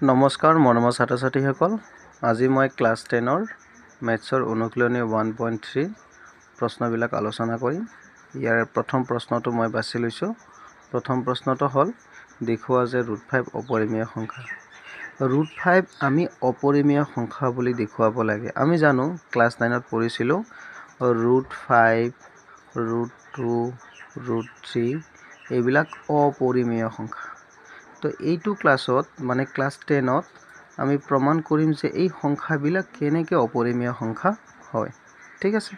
নমস্কাৰ মৰমৰ ছাত্ৰ ছাত্ৰীসকল আজি মই ক্লাছ 10ৰ মেথছৰ অনুশীলনী 1.3 প্ৰশ্নবিলাক আলোচনা কৰিম। ইয়াৰ প্ৰথম প্ৰশ্নটো মই বাছি লৈছোঁ। প্ৰথম প্ৰশ্নটো হ'ল দেখুওৱা যে √5 অপৰিমেয় সংখ্যা। √5 আমি অপৰিমেয় সংখ্যা বুলি দেখুৱাব লাগে। আমি জানো ক্লাছ 9ত পঢ়িছিলোঁ √5 √2 √3 এইবিলাক অপৰিমেয় সংখ্যা। তো এইটো ক্লাছত মানে ক্লাছ 10ত আমি প্ৰমাণ কৰিম যে এই সংখ্যাবিলাক কেনেকৈ অপৰিমেয় সংখ্যা হয়। ঠিক আছে,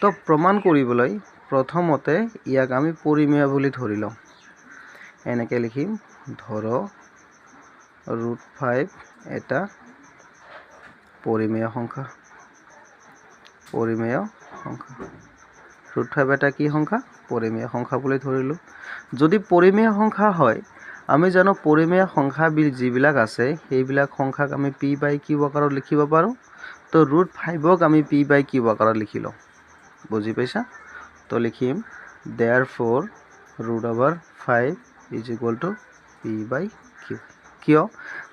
তো প্ৰমাণ কৰিবলৈ প্ৰথমতে ইয়াক আমি পৰিমেয় বুলি ধৰি লওঁ। এনেকৈ লিখিম, ধৰ √5 এটা পৰিমেয় সংখ্যা। পৰিমেয় সংখ্যা √5 এটা কি সংখ্যা? পৰিমেয় সংখ্যা বুলি ধৰিলোঁ। যদি পৰিমেয় সংখ্যা হয়, আমি জানো পৰিমেয় সংখ্যা যিবিলাক আছে সেইবিলাক সংখ্যাক আমি p/q আকাৰত লিখিব পাৰোঁ। তো √5ক আমি p/q আকাৰত লিখি লওঁ। বুজি পাইছা? তো লিখিম therefore √5 = p/q। কিয়?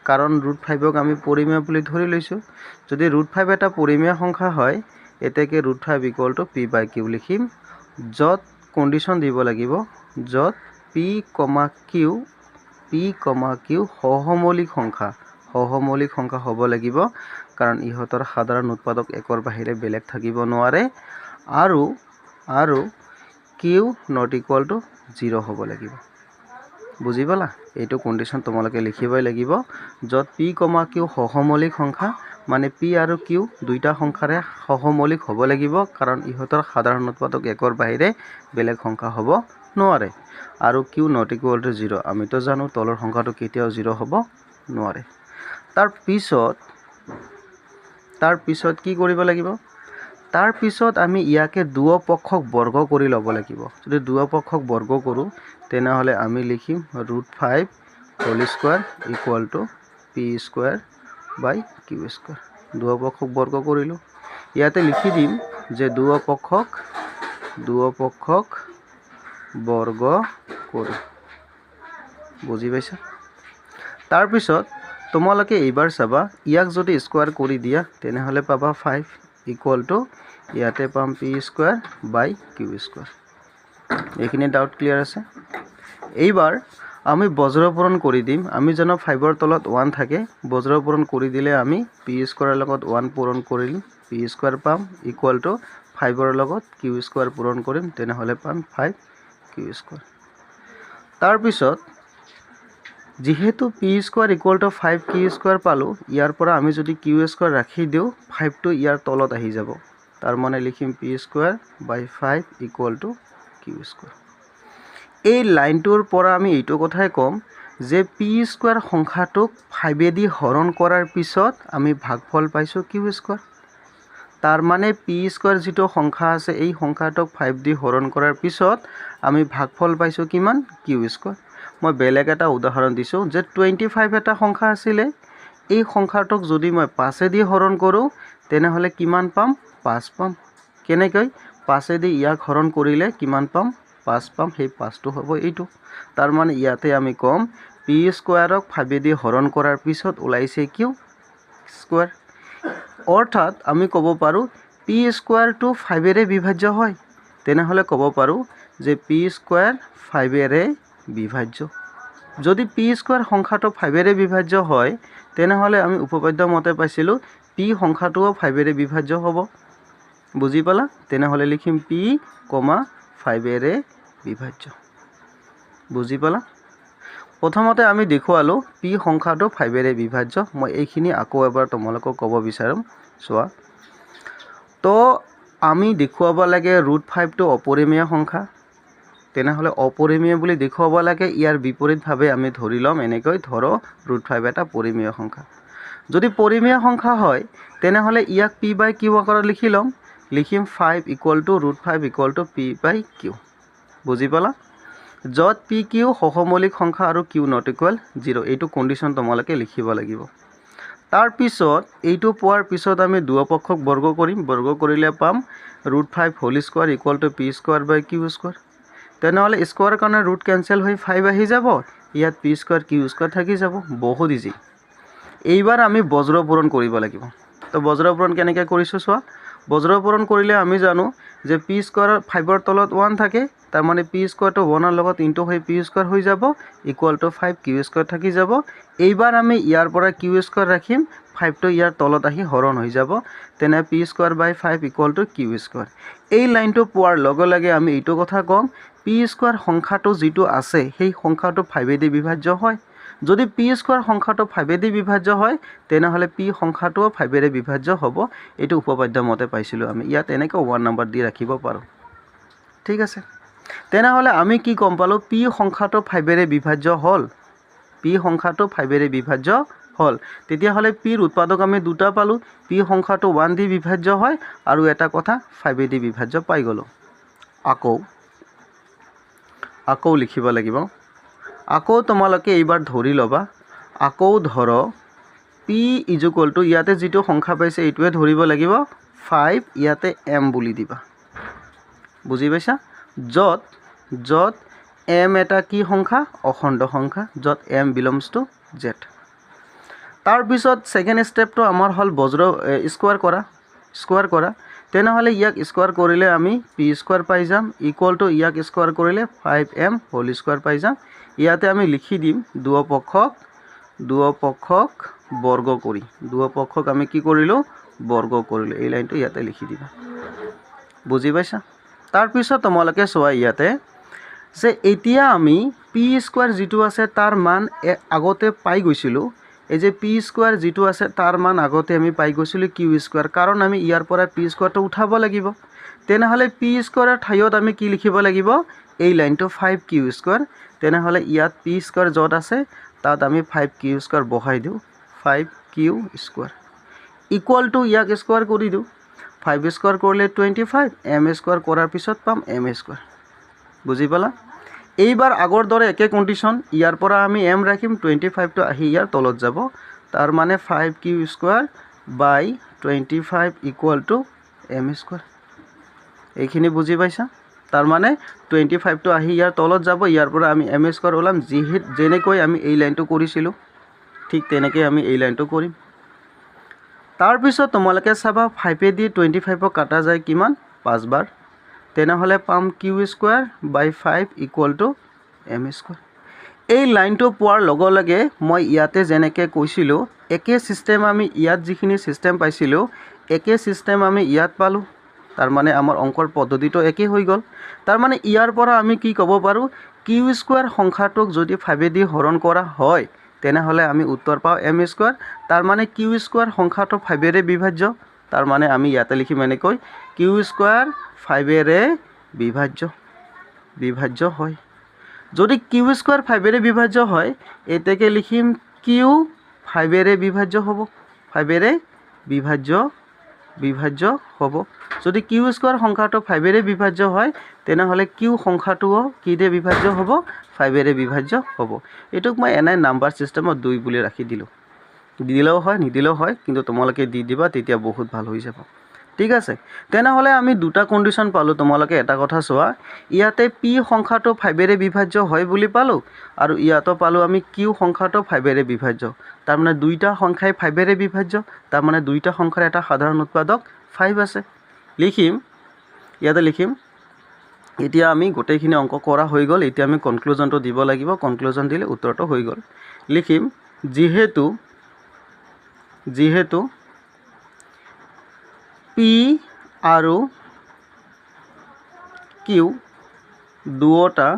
কাৰণ √5ক আমি পৰিমেয় বুলি ধৰি লৈছোঁ। যদি √5 এটা পৰিমেয় সংখ্যা হয়, এতেকে √5 = p/q লিখিম, য'ত কণ্ডিশ্যন দিব লাগিব, য'ত p, q সহমৌলিক সংখ্যা হ'ব লাগিব, কাৰণ ইহঁতৰ সাধাৰণ উৎপাদক 1ৰ বাহিৰে বেলেগ থাকিব নোৱাৰে, আৰু q ≠ 0 হ'ব লাগিব। বুজি পালা? এইটো কণ্ডিশ্যন তোমালোকে লিখিবই লাগিব, য'ত p, q সহমৌলিক সংখ্যা, মানে p আৰু q দুইটা সংখ্যাৰে সহমৌলিক হ'ব লাগিব, কাৰণ ইহঁতৰ সাধাৰণ উৎপাদক 1ৰ বাহিৰে বেলেগ সংখ্যা হ'ব নোৱাৰে, আৰু q ≠ 0। আমিতো জানো তলৰ সংখ্যাটো কেতিয়াও 0 হ'ব নোৱাৰে। তাৰ পিছত কি কৰিব লাগিব? তাৰ পিছত আমি ইয়াকে দুয়োপক্ষক বৰ্গ কৰি ল'ব লাগিব। যদি দুয়োপক্ষক বৰ্গ কৰোঁ, তেনেহ'লে আমি লিখিম √5² = p²/q²। দুয়োপক্ষক বৰ্গ কৰিলোঁ। ইয়াতে লিখি দিম যে দুয়োপক্ষক বৰ্গ কৰোঁ। বুজি পাইছা? তাৰপিছত তোমালোকে এইবাৰ চাবা, ইয়াক যদি স্কোৱাৰ কৰি দিয়া তেনেহ'লে পাবা 5 = ইয়াতে পাম p²/q²। এইখিনি ডাউট ক্লিয়াৰ আছে? এইবাৰ আমি বজ্ৰপূৰণ কৰি দিম। আমি জানো 5ৰ তলত 1 থাকে, বজ্ৰপূৰণ কৰি দিলে আমি p² লগত 1 পূৰণ কৰিম, p² পাম = 5ৰ লগত q² পূৰণ কৰিম, তেনেহ'লে পাম 5q²। তাৰপিছত যিহেতু p² = 5q² পালোঁ, ইয়াৰ পৰা আমি যদি q² ৰাখি দিওঁ, 5টো ইয়াৰ তলত আহি যাব। তাৰমানে লিখিম p²/5 = q²। এই লাইনটোৰ পৰা আমি এইটো কথাই ক'ম যে p² সংখ্যাটোক 5এদি হৰণ কৰাৰ পিছত আমি ভাগফল পাইছোঁ q²। তাৰমানে p² যিটো সংখ্যা আছে, এই সংখ্যাটোক 5 দি হৰণ কৰাৰ পিছত আমি ভাগফল পাইছোঁ কিমান? q²। মই বেলেগ এটা উদাহৰণ দিছোঁ যে 25 এটা সংখ্যা আছিলে, এই সংখ্যাটোক যদি মই 5এদি হৰণ কৰোঁ, তেনেহ'লে কিমান পাম? 5 পাম। কেনেকৈ? 5এদি ইয়াক হৰণ কৰিলে কিমান পাম? 5 পাম। সেই 5টো হ'ব এইটো। তাৰমানে ইয়াতে আমি ক'ম p²ক 5এদি হৰণ কৰাৰ পিছত ওলাইছে q²। অৰ্থাৎ আমি ক'ব পাৰোঁ p²টো 5এৰে বিভাজ্য হয়। তেনেহ'লে ক'ব পাৰোঁ যে p² 5এৰে বিভাজ্য। যদি p² সংখ্যাটো 5এৰে বিভাজ্য হয়, তেনেহ'লে আমি উপপাদ্য মতে পাইছিলোঁ p সংখ্যাটোও 5এৰে বিভাজ্য হ'ব। বুজি পালা? তেনেহ'লে লিখিম p, 5এৰে বিভাজ্য। বুজি পালা? প্ৰথমতে আমি দেখুৱালোঁ p সংখ্যাটো 5এৰে বিভাজ্য। মই এইখিনি আকৌ এবাৰ তোমালোকক ক'ব বিচাৰিম, চোৱা। তো আমি দেখুৱাব লাগে √5টো অপৰিমেয় সংখ্যা। তেনেহ'লে অপৰিমেয় বুলি দেখুৱাব লাগে, ইয়াৰ বিপৰীতভাৱে আমি ধৰি ল'ম এনেকৈ, ধৰ √5 এটা পৰিমেয় সংখ্যা। যদি পৰিমেয় সংখ্যা হয়, তেনেহ'লে ইয়াক p/q আকাৰত লিখি ল'ম। লিখিম 5 = √5 = p/q। বুজি পালা? য'ত p, q সহমৌলিক সংখ্যা আৰু q ≠ 0। এইটো কণ্ডিশ্যন তোমালোকে লিখিব লাগিব। তাৰপিছত এইটো পোৱাৰ পিছত আমি দুয়োপক্ষক বৰ্গ কৰিম। বৰ্গ কৰিলে পাম √5² = p²/q²। তেনেহ'লে স্কোৱাৰ কাৰণে ৰুট কেঞ্চেল হৈ 5 আহি যাব, ইয়াত p², q² থাকি যাব। বহুত ইজি। এইবাৰ আমি বজ্ৰপূৰণ কৰিব লাগিব। তো বজ্ৰপূৰণ কেনেকৈ কৰিছোঁ চোৱা। বজ্ৰপূৰণ কৰিলে আমি জানো যে পি স্কোৱাৰৰ 5ৰ তলত 1 থাকে, তাৰমানে পি স্কোৱাৰটো 1ৰ লগত ইনটু হৈ পি স্কোৱাৰ হৈ যাব, ইকুৱেল টু 5 কিউ স্কোৱাৰ থাকি যাব। এইবাৰ আমি ইয়াৰ পৰা কিউ স্কোৱাৰ ৰাখিম, 5টো ইয়াৰ তলত আহি হৰণ হৈ যাব, তেনে P square by 5 equal to Q square. এই লাইনটো পোৱাৰ লগে লগে আমি এইটো কথা ক'ম, পি স্কোৱাৰ সংখ্যাটো যিটো আছে সেই সংখ্যাটো 5এদি বিভাজ্য হয়। যদি পি স্কোৱাৰ সংখ্যাটো 5এদি বিভাজ্য হয়, তেনেহ'লে পি সংখ্যাটোও 5এৰে বিভাজ্য হ'ব। এইটো উপপাদ্য মতে পাইছিলোঁ আমি। ইয়াত এনেকৈ 1 নম্বৰ দি ৰাখিব পাৰোঁ। ঠিক আছে, তেনেহ'লে আমি কি গম পালোঁ, পি সংখ্যাটো 5এৰে বিভাজ্য হ'ল। পি সংখ্যাটো 5এৰে বিভাজ্য হ'ল। তেতিয়াহ'লে পিৰ উৎপাদক আমি দুটা পালোঁ, পি সংখ্যাটো 1 দি বিভাজ্য হয় আৰু এটা কথা 5এদি বিভাজ্য পাই গ'লোঁ। আকৌ লিখিব লাগিব। আকৌ তোমালোকে এইবাৰ ধৰি ল'বা, আকৌ ধৰ পি ইজ ইকুৱেল টু, ইয়াতে যিটো সংখ্যা পাইছে এইটোৱে ধৰিব লাগিব, 5, ইয়াতে এম বুলি দিবা। বুজি পাইছা? য'ত এম এটা কি সংখ্যা, অখণ্ড সংখ্যা, য'ত এম বিলংছ টু জেড। তাৰপিছত ছেকেণ্ড ষ্টেপটো আমাৰ হ'ল স্কোৱাৰ কৰা। তেনেহ'লে ইয়াক স্কোৱাৰ কৰিলে আমি পি স্কোৱাৰ পাই যাম, ইকুৱেল টু ইয়াক স্কোৱাৰ কৰিলে 5m হোল স্কোৱাৰ পাই যাম। ইয়াতে আমি লিখি দিম দুয়োপক্ষক বৰ্গ কৰি, দুয়োপক্ষক আমি কি কৰিলোঁ, বৰ্গ কৰিলোঁ। এই লাইনটো ইয়াতে লিখি দিবা। বুজি পাইছা? তাৰপিছত তোমালোকে চোৱা ইয়াতে যে এতিয়া আমি পি স্কোৱাৰ যিটো আছে তাৰ মান আগতে পাই গৈছিলোঁ। এই যে পি স্কোৱাৰ যিটো আছে তাৰ মান আগতে আমি পাই গৈছিলোঁ কিউ স্কোৱাৰ, কাৰণ আমি ইয়াৰ পৰা পি স্কোৱাৰটো উঠাব লাগিব। তেনেহ'লে পি স্কোৱাৰৰ ঠাইত আমি কি লিখিব লাগিব, এই লাইনটো 5 কিউ স্কোৱাৰ। তেনেহ'লে ইয়াত পি স্কোৱাৰ য'ত আছে তাত আমি 5 কিউ স্কোৱাৰ বহাই দিওঁ, 5 কিউ স্কোৱাৰ ইকুৱেল টু ইয়াক স্কোৱাৰ কৰি দিওঁ, 5 স্কোৱাৰ কৰিলে 25, এম স্কোৱাৰ কৰাৰ পিছত পাম এম স্কোৱাৰ। বুজি পালা? এইবাৰ আগৰ দৰে একে কণ্ডিশ্যন, ইয়াৰ পৰা আমি এম ৰাখিম, 25টো আহি ইয়াৰ তলত যাব, তাৰ মানে 5 Q square by 25 equal to M square. এইখিনি বুজি পাইছা? তাৰমানে 25টো আহি ইয়াৰ তলত যাব, ইয়াৰ পৰা আমি এম স্কোৱাৰ ওলাম, যেনেকৈ আমি এই লাইনটো কৰিছিলোঁ ঠিক তেনেকৈ আমি এই লাইনটো কৰিম। তাৰপিছত তোমালোকে চাবা 5এদি 25ক কাটা যায় কিমান, 5 বাৰ। তেনেহ'লে পাম Q square by 5 equal to M square. এই লাইনটো পোৱাৰ লগে লগে মই ইয়াতে যেনেকৈ কৈছিলোঁ, একে ছিষ্টেম আমি ইয়াত যিখিনি ছিষ্টেম পাইছিলোঁ, একে ছিষ্টেম আমি ইয়াত পালোঁ। তাৰমানে আমাৰ অংকৰ পদ্ধতিটো একেই হৈ গ'ল। তাৰমানে ইয়াৰ পৰা আমি কি ক'ব পাৰোঁ, কিউ স্কোৱাৰ সংখ্যাটোক যদি 5এদি হৰণ কৰা হয়, তেনেহ'লে আমি উত্তৰ পাওঁ এম স্কোৱাৰ। তাৰমানে কিউ স্কোৱাৰ সংখ্যাটো 5এৰে বিভাজ্য। তাৰমানে আমি ইয়াতে লিখিম এনেকৈ, কিউ স্কোৱাৰ 5এৰে বিভাজ্য হয়। যদি কিউ স্কোৱাৰ 5এৰে বিভাজ্য হয়, এতেকে লিখিম কিউ 5এৰে বিভাজ্য হ'ব, 5এৰে বিভাজ্য হ'ব। যদি কিউ স্কোৱাৰ সংখ্যাটো 5এৰে বিভাজ্য হয়, তেনেহ'লে কিউ সংখ্যাটোও কিৰে বিভাজ্য হ'ব, 5এৰে বিভাজ্য হ'ব। এইটোক মই এনে নাম্বাৰ ছিষ্টেমত 2 বুলি ৰাখি দিলোঁ। দিলেও হয় নিদিলেও হয়, কিন্তু তোমালোকে দি দিবা, তেতিয়া বহুত ভাল হৈ যাব। ঠিক আছে, তেনেহ'লে আমি দুটা কণ্ডিশ্যন পালোঁ। তোমালোকে এটা কথা চোৱা, ইয়াতে পি সংখ্যাটো 5এৰে বিভাজ্য হয় বুলি পালোঁ, আৰু ইয়াতো পালোঁ আমি কিউ সংখ্যাটো 5এৰে বিভাজ্য। তাৰমানে দুইটা সংখ্যাই 5এৰে বিভাজ্য, তাৰমানে দুইটা সংখ্যাৰ এটা সাধাৰণ উৎপাদক 5 আছে। ইয়াতে লিখিম। এতিয়া আমি গোটেইখিনি অংক কৰা হৈ গ'ল, এতিয়া আমি কনক্লুজনটো দিব লাগিব। কনক্লুজন দিলে উত্তৰটো হৈ গ'ল। লিখিম, যিহেতু পি আৰু কিউ দুয়োটা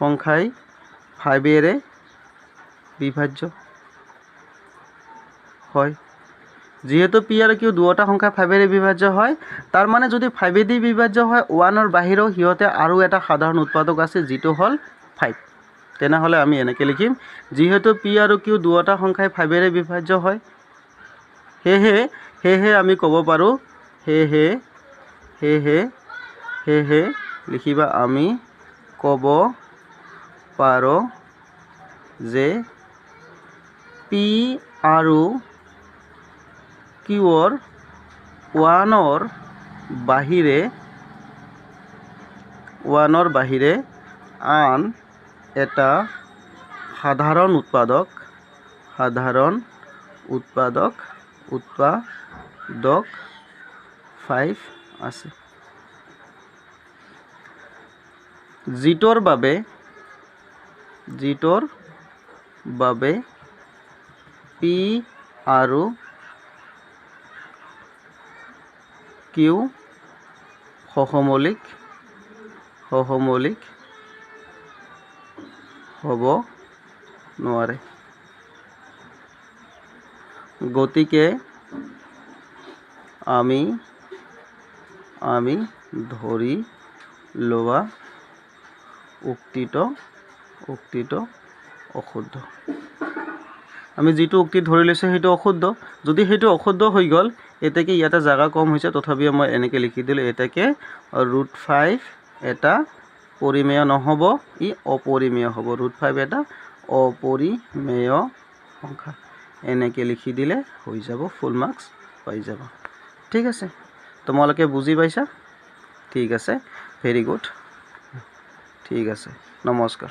সংখ্যাই 5এৰে বিভাজ্য হয়। যিহেতু পি আৰু কিউ দুয়োটা সংখ্যা 5এৰে বিভাজ্য হয়, তাৰ মানে যদি 5এদি বিভাজ্য হয়, 1ৰ বাহিৰেও সিহঁতে আৰু এটা সাধাৰণ উৎপাদক আছে, যিটো হ'ল 5। তেনেহ'লে আমি এনেকৈ লিখিম, যিহেতু পি আৰু কিউ দুয়োটা সংখ্যাই 5এৰে বিভাজ্য হয়, সেয়েহে আমি ক'ব পাৰোঁ, সেয়েহে লিখিবা, আমি ক'ব পাৰোঁ যে পি আৰু কিউৰ 1ৰ বাহিৰে 1ৰ বাহিৰে আন এটা সাধাৰণ উৎপাদক উৎপাদক 5 আছে যিটোৰ বাবে P আৰু Q সহমৌলিক হ'ব নোৱাৰে গতিকে আমি ধৰি লোৱা উক্তিটো অশুদ্ধ আমি যিটো উক্তি ধৰি লৈছোঁ সেইটো অশুদ্ধ যদি সেইটো অশুদ্ধ হৈ গ'ল এতেকে ইয়াতে জাগা কম হৈছে তথাপিও মই এনেকৈ লিখি দিলোঁ এতেকে √5 এটা পৰিমেয় নহ'ব ই অপৰিমেয় হ'ব √5 এটা অপৰিমেয় সংখ্যা এনেকৈ লিখি দিলে হৈ যাব ফুল মাৰ্কছ পাই যাব ঠিক আছে তোমালোকে বুজি পাইছা ঠিক আছে ভেৰি গুড ঠিক আছে নমস্কাৰ